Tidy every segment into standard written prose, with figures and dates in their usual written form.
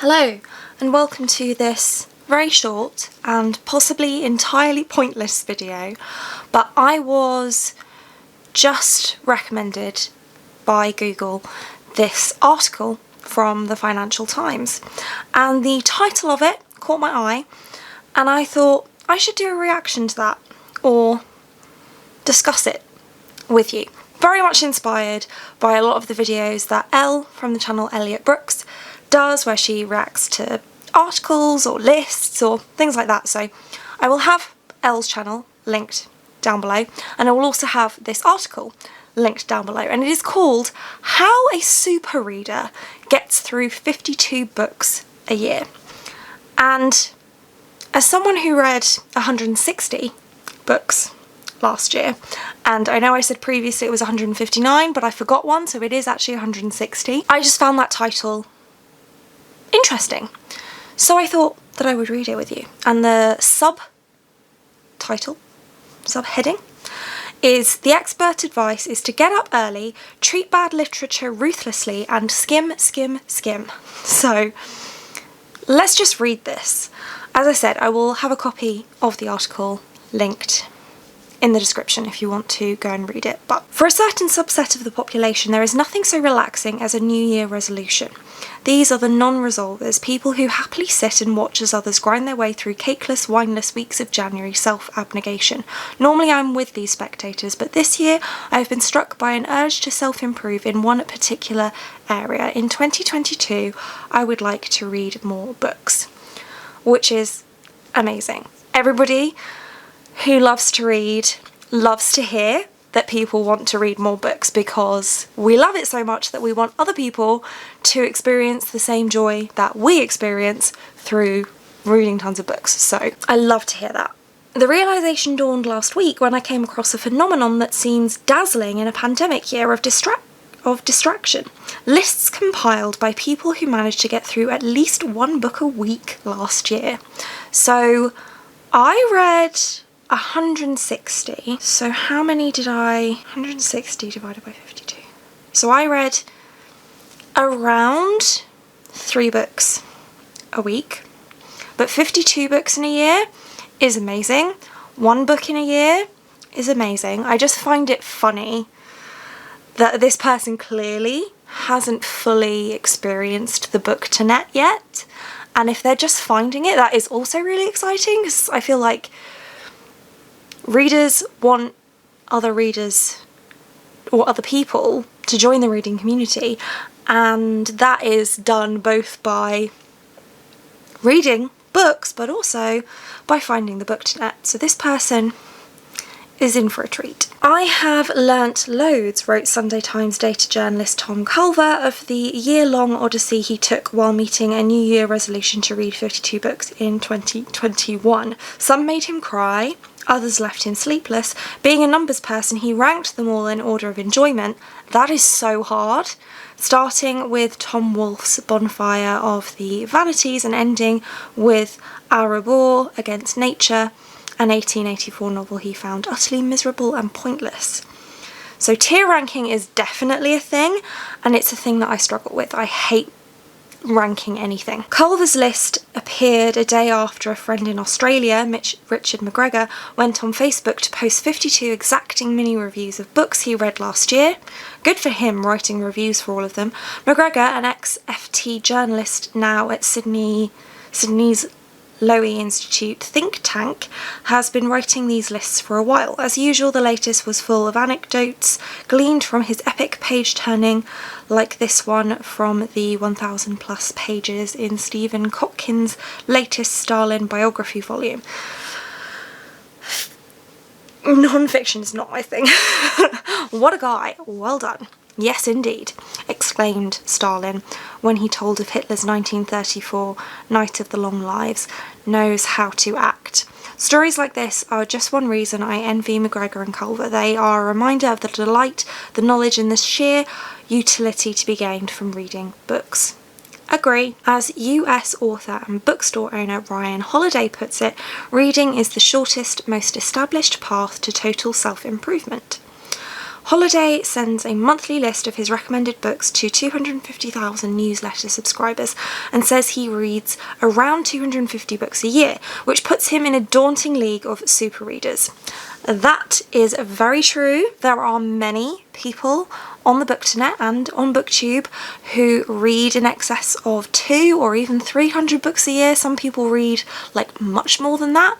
Hello and welcome to this very short and possibly entirely pointless video, but I was just recommended by Google this article from the Financial Times, and the title of it caught my eye and I thought I should do a reaction to that or discuss it with you. Very much inspired by a lot of the videos that Elle from the channel Elliot Brooks does, where she reacts to articles or lists or things like that. So I will have Elle's channel linked down below, and I will also have this article linked down below, and it is called How a Super Reader Gets Through 52 Books a Year. And as someone who read 160 books last year, and I know I said previously it was 159, but I forgot one, so it is actually 160. I just found that title interesting, so I thought that I would read it with you. And the subheading is: the expert advice is to get up early, treat bad literature ruthlessly, and skim, skim, skim. So let's just read this. As I said, I will have a copy of the article linked in the description if you want to go and read it. But for a certain subset of the population, there is nothing so relaxing as a New Year resolution. These are the non-resolvers, people who happily sit and watch as others grind their way through cakeless, wineless weeks of January self-abnegation. Normally I'm with these spectators, but this year I have been struck by an urge to self-improve in one particular area. In 2022, I would like to read more books, which is amazing. Everybody who loves to read loves to hear that people want to read more books, because we love it so much that we want other people to experience the same joy that we experience through reading tons of books. So I love to hear that. The realisation dawned last week when I came across a phenomenon that seems dazzling in a pandemic year of distraction. Lists compiled by people who managed to get through at least one book a week last year. So I read 160. So how many did 160 divided by 52. So I read around 3 books a week, but 52 books in a year is amazing. 1 book in a year is amazing. I just find it funny that this person clearly hasn't fully experienced the book to net yet, and if they're just finding it, that is also really exciting, because I feel like readers want other readers or other people to join the reading community, and that is done both by reading books but also by finding the book to net. So this person is in for a treat. I have learnt loads, wrote Sunday Times data journalist Tom Culver of the year-long odyssey he took while meeting a New Year resolution to read 52 books in 2021. Some made him cry, others left him sleepless. Being a numbers person, he ranked them all in order of enjoyment. That is so hard. Starting with Tom Wolfe's Bonfire of the Vanities and ending with Our Rabor Against Nature, an 1884 novel he found utterly miserable and pointless. So tier ranking is definitely a thing, and it's a thing that I struggle with. I hate ranking anything. Culver's list appeared a day after a friend in Australia, Richard McGregor, went on Facebook to post 52 exacting mini reviews of books he read last year. Good for him, writing reviews for all of them. McGregor, an ex-FT journalist now at Sydney's Lowy Institute think tank, has been writing these lists for a while. As usual, the latest was full of anecdotes gleaned from his epic page-turning, like this one from the 1,000 plus pages in Stephen Kotkin's latest Stalin biography volume. Non-fiction is not my thing. What a guy. Well done. Yes, indeed, exclaimed Stalin when he told of Hitler's 1934 Night of the Long Lives. Knows how to act. Stories like this are just one reason I envy McGregor and Culver. They are a reminder of the delight, the knowledge and the sheer utility to be gained from reading books. Agree. As US author and bookstore owner Ryan Holiday puts it, reading is the shortest, most established path to total self-improvement. Holiday sends a monthly list of his recommended books to 250,000 newsletter subscribers and says he reads around 250 books a year, which puts him in a daunting league of super readers. That is very true. There are many people on the Bookternet and on BookTube who read in excess of 200 or even 300 books a year. Some people read like much more than that.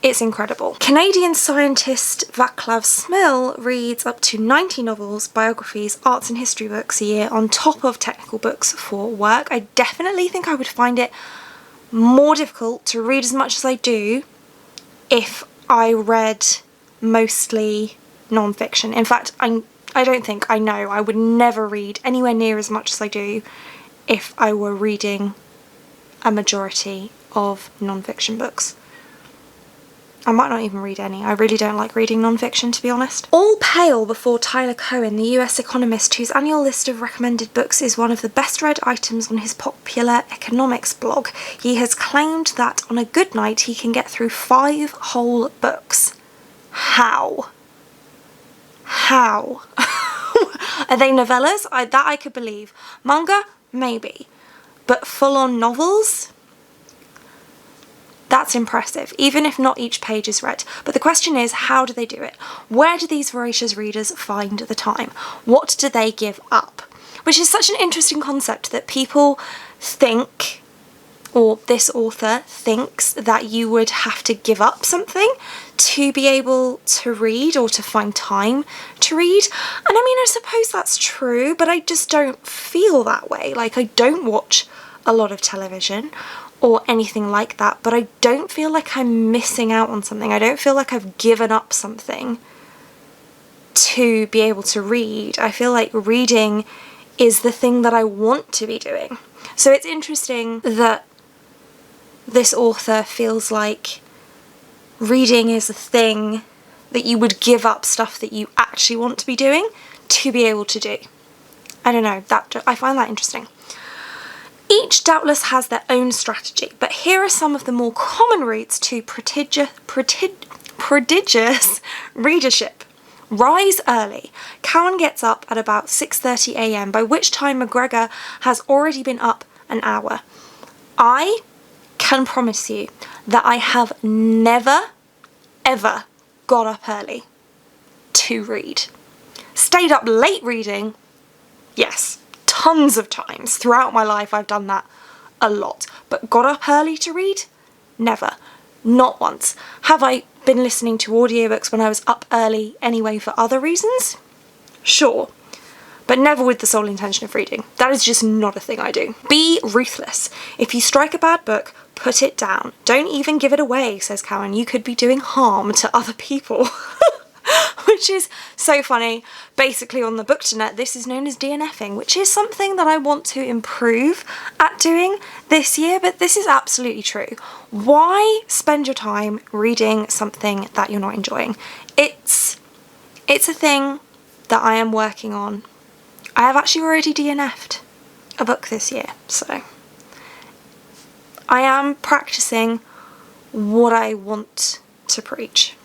It's incredible. Canadian scientist Vaclav Smil reads up to 90 novels, biographies, arts and history books a year on top of technical books for work. I definitely think I would find it more difficult to read as much as I do if I read mostly non-fiction. In fact, I know I would never read anywhere near as much as I do if I were reading a majority of non-fiction books. I might not even read any. I really don't like reading non-fiction, to be honest. All pale before Tyler Cowen, the US economist whose annual list of recommended books is one of the best read items on his popular economics blog. He has claimed that on a good night he can get through 5 whole books. How? How? Are they novellas? That I could believe. Manga? Maybe. But full-on novels? That's impressive, even if not each page is read. But the question is, how do they do it? Where do these voracious readers find the time? What do they give up? Which is such an interesting concept that people think, or this author thinks, that you would have to give up something to be able to read or to find time to read. And I mean, I suppose that's true, but I just don't feel that way. Like, I don't watch a lot of television or anything like that, but I don't feel like I'm missing out on something. I don't feel like I've given up something to be able to read. I feel like reading is the thing that I want to be doing. So it's interesting that this author feels like reading is a thing that you would give up stuff that you actually want to be doing to be able to do. I don't know, I find that interesting. Each doubtless has their own strategy, but here are some of the more common routes to prodigious readership. Rise early. Cowan gets up at about 6:30 a.m, by which time McGregor has already been up an hour. I can promise you that I have never, ever got up early to read. Stayed up late reading, yes. Tons of times throughout my life I've done that a lot, but got up early to read? Never. Not once. Have I been listening to audiobooks when I was up early anyway for other reasons? Sure. But never with the sole intention of reading. That is just not a thing I do. Be ruthless. If you strike a bad book, put it down. Don't even give it away, says Cowan. You could be doing harm to other people. Which is so funny. Basically on the Bookternet, this is known as DNFing, which is something that I want to improve at doing this year, but this is absolutely true. Why spend your time reading something that you're not enjoying? It's a thing that I am working on. I have actually already DNF'd a book this year, so I am practicing what I want to preach.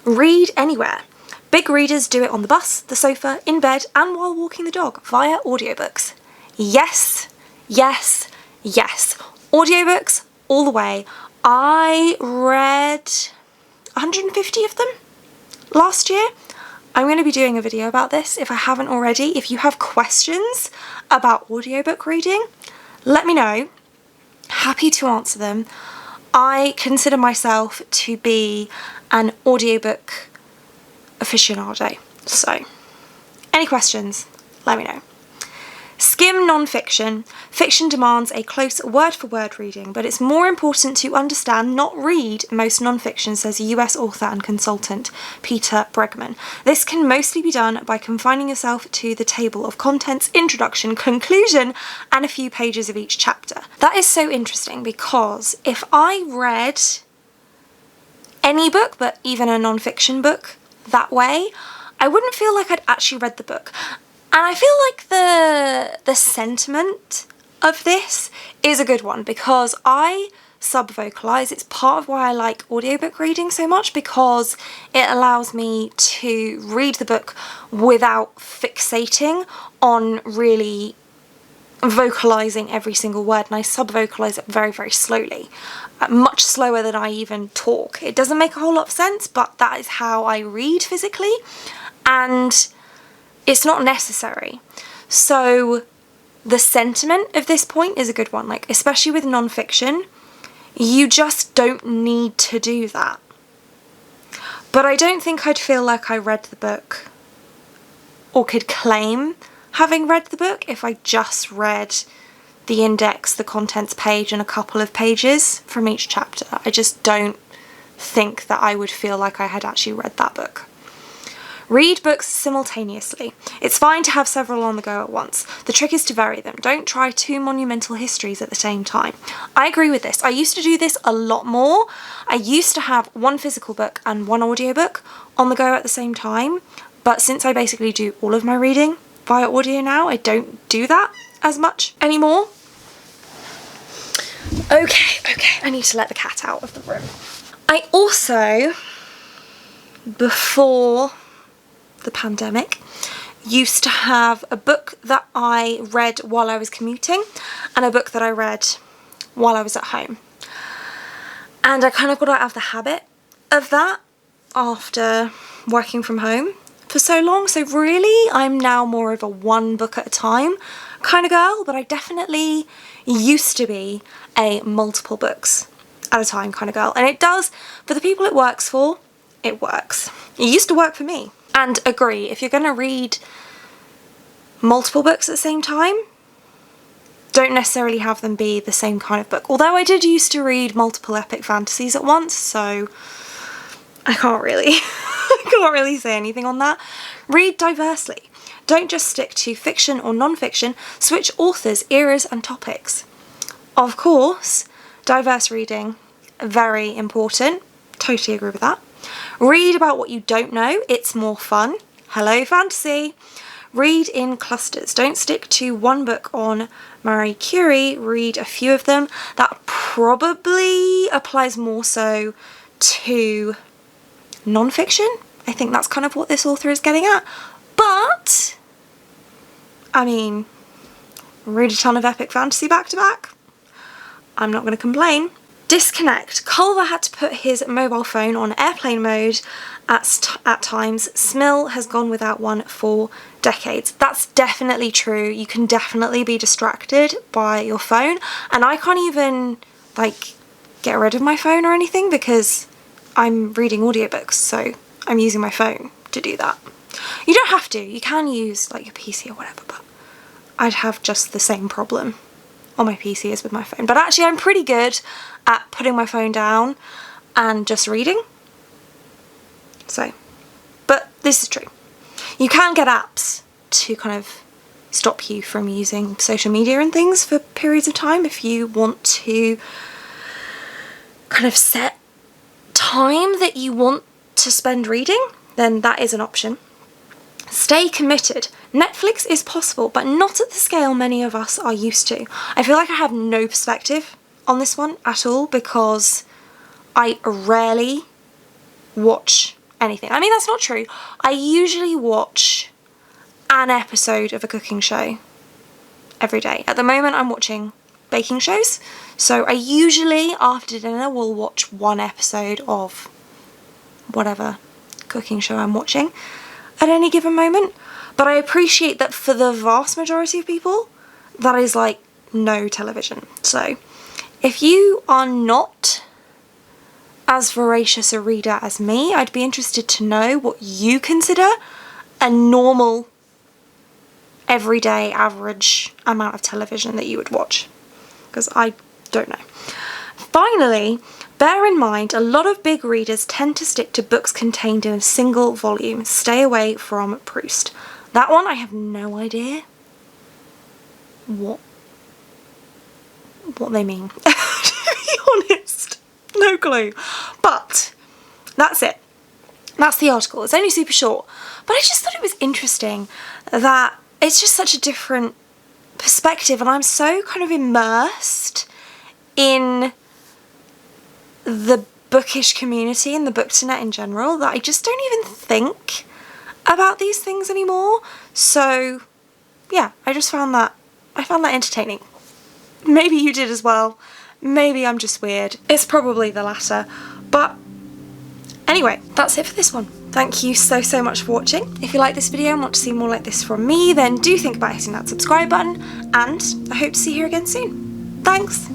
Read anywhere. Big readers do it on the bus, the sofa, in bed, and while walking the dog via audiobooks. Yes, yes, yes. Audiobooks all the way. I read 150 of them last year. I'm going to be doing a video about this if I haven't already. If you have questions about audiobook reading, let me know. Happy to answer them. I consider myself to be an audiobook aficionado. So, any questions, let me know. Skim non-fiction. Fiction demands a close word-for-word reading, but it's more important to understand, not read, most non-fiction, says US author and consultant Peter Bregman. This can mostly be done by confining yourself to the table of contents, introduction, conclusion, and a few pages of each chapter. That is so interesting because if I read any book, but even a non-fiction book, that way, I wouldn't feel like I'd actually read the book. And I feel like the sentiment of this is a good one because I sub-vocalize. It's part of why I like audiobook reading so much, because it allows me to read the book without fixating on really vocalizing every single word, and I sub-vocalize it very, very slowly, much slower than I even talk. It doesn't make a whole lot of sense, but that is how I read physically, and it's not necessary. So the sentiment of this point is a good one, like especially with non-fiction, you just don't need to do that. But I don't think I'd feel like I read the book, or could claim having read the book, if I just read the index, the contents page, and a couple of pages from each chapter. I just don't think that I would feel like I had actually read that book. Read books simultaneously. It's fine to have several on the go at once. The trick is to vary them. Don't try two monumental histories at the same time. I agree with this. I used to do this a lot more. I used to have one physical book and one audiobook on the go at the same time, but since I basically do all of my reading via audio now, I don't do that as much anymore. Okay, I need to let the cat out of the room. I also, before the pandemic, used to have a book that I read while I was commuting and a book that I read while I was at home. And I kind of got out of the habit of that after working from home for so long. So really, I'm now more of a one book at a time kind of girl, but I definitely used to be a multiple books at a time kind of girl. And it does, for the people it works for, it works. It used to work for me. And agree, if you're going to read multiple books at the same time, don't necessarily have them be the same kind of book. Although I did used to read multiple epic fantasies at once, so I can't really, I can't really say anything on that. Read diversely. Don't just stick to fiction or non-fiction, switch authors, eras and topics. Of course, diverse reading, very important. Totally agree with that. Read about what you don't know, it's more fun. Hello fantasy. Read in clusters. Don't stick to one book on Marie Curie, read a few of them. That probably applies more so to non-fiction. I think that's kind of what this author is getting at. But, I mean, read a ton of epic fantasy back to back. I'm not going to complain. Disconnect. Culver had to put his mobile phone on airplane mode at times. Smill has gone without one for decades. That's definitely true. You can definitely be distracted by your phone, and I can't even like get rid of my phone or anything because I'm reading audiobooks, so I'm using my phone to do that. You don't have to. You can use like your PC or whatever, but I'd have just the same problem on my PC as with my phone. But actually I'm pretty good at putting my phone down and just reading. So, but this is true. You can get apps to kind of stop you from using social media and things for periods of time if you want to kind of set time that you want to spend reading, then that is an option. Stay committed. Netflix is possible, but not at the scale many of us are used to. I feel like I have no perspective on this one at all because I rarely watch anything. I mean, that's not true. I usually watch an episode of a cooking show every day. At the moment, I'm watching baking shows, so I usually, after dinner, will watch one episode of whatever cooking show I'm watching at any given moment. But I appreciate that for the vast majority of people, that is like no television. So if you are not as voracious a reader as me, I'd be interested to know what you consider a normal, everyday, average amount of television that you would watch, because I don't know. Finally, bear in mind, a lot of big readers tend to stick to books contained in a single volume. Stay away from Proust. That one, I have no idea what they mean, to be honest. No clue. But that's it. That's the article. It's only super short. But I just thought it was interesting that it's just such a different perspective, and I'm so kind of immersed in the bookish community and the bookternet in general that I just don't even think about these things anymore. So yeah, I found that entertaining. Maybe you did as well. Maybe I'm just weird. It's probably the latter. But anyway, that's it for this one. Thank you so much for watching. If you like this video and want to see more like this from me, then do think about hitting that subscribe button, and I hope to see you here again soon. Thanks!